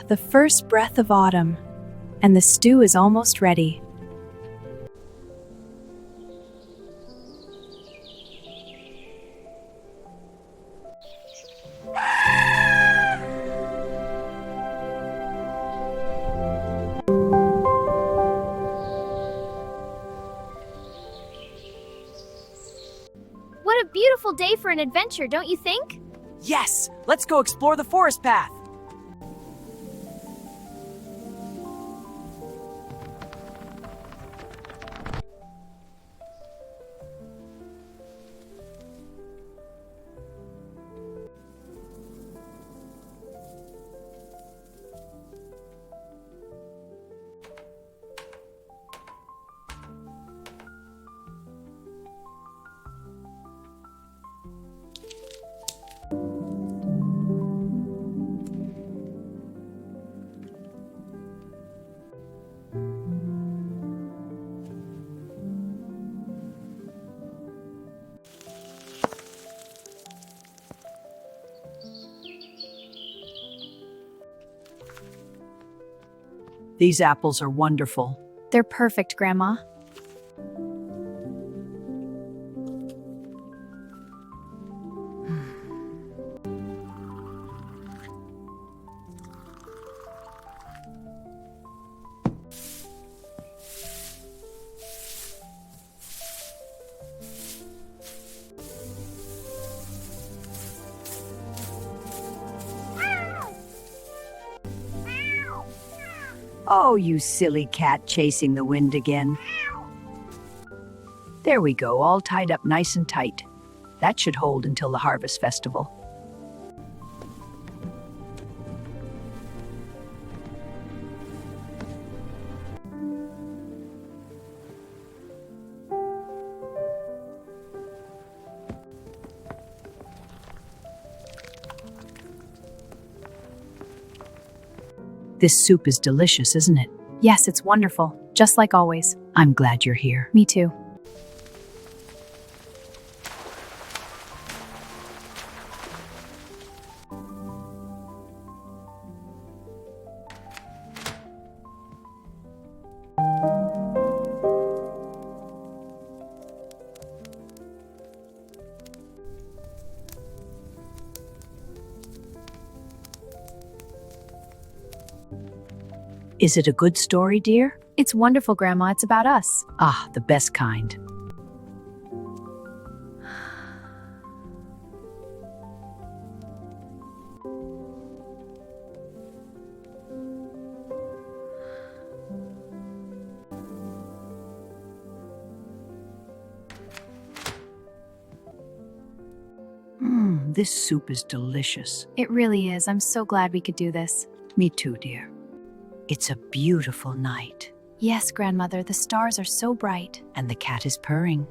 The first breath of autumn, and the stew is almost ready. What a beautiful day for an adventure, don't you think? Yes! Let's go explore the forest path! These apples are wonderful. They're perfect, Grandma. Oh, you silly cat chasing the wind again. There we go, all tied up nice and tight. That should hold until the harvest festival. This soup is delicious, isn't it? Yes, it's wonderful, just like always. I'm glad you're here. Me too. Is it a good story, dear? It's wonderful, Grandma. It's about us. Ah, the best kind. This soup is delicious. It really is. I'm so glad we could do this. Me too, dear. It's a beautiful night. Yes, Grandmother, the stars are so bright. And the cat is purring.